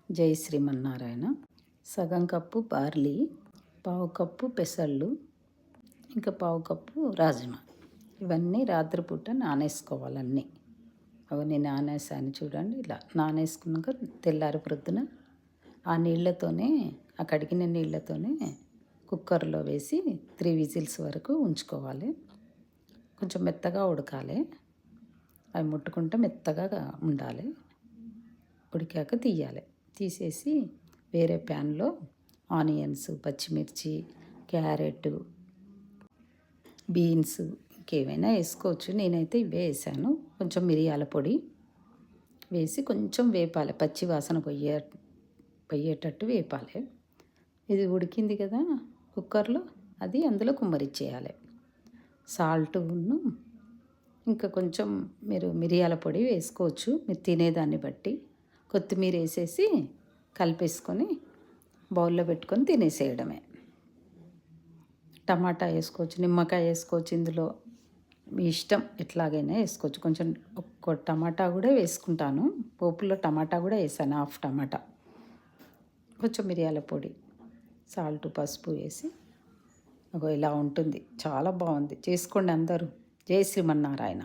జై శ్రీమన్నారాయణ. సగం cup barley, పావు కప్పు పెసళ్ళు, ఇంకా పావు కప్పు రాజ్మా. ఇవన్నీ రాత్రిపూట నానేసుకోవాలన్నీ. అవన్నీ నానేసాను చూడండి. ఇలా నానేసుకున్నాక తెల్లారి ప్రొద్దున ఆ నీళ్ళతోనే, ఆ కడిగిన నీళ్ళతోనే కుక్కర్లో వేసి 3 విజిల్స్ వరకు ఉంచుకోవాలి. కొంచెం మెత్తగా ఉడకాలి. అవి ముట్టుకుంటే మెత్తగా ఉండాలి. ఉడికాక తీయాలి. తీసేసి వేరే ప్యాన్లో ఆనియన్స్, పచ్చిమిర్చి, క్యారెట్, బీన్స్ ఇంకేమైనా వేసుకోవచ్చు. నేనైతే ఇవే వేసాను. కొంచెం మిరియాల పొడి వేసి కొంచెం వేపాలి. పచ్చి వాసన పోయేటట్టు వేపాలి. ఇది ఉడికింది కదా కుక్కర్లో, అది అందులో కుమ్మరిచ్చేయాలి. సాల్ట్ను ఇంకా కొంచెం మీరు మిరియాల పొడి వేసుకోవచ్చు, మీరు తినేదాన్ని బట్టి. కొత్తిమీర వేసేసి కలిపేసుకొని బౌల్లో పెట్టుకొని తినేసేయడమే. టమాటా వేసుకోవచ్చు, నిమ్మకాయ వేసుకోవచ్చు. ఇందులో మీ ఇష్టం, ఎట్లాగైనా వేసుకోవచ్చు. కొంచెం ఒక్క టమాటా కూడా వేసుకుంటాను. పోపులో టమాటా కూడా వేసాను, హాఫ్ టమాటా. కొంచెం మిరియాల పొడి, సాల్ట్, పసుపు వేసి ఇలా ఉంటుంది. చాలా బాగుంది. చేసుకోండి అందరూ. జై శ్రీమన్నారాయణ.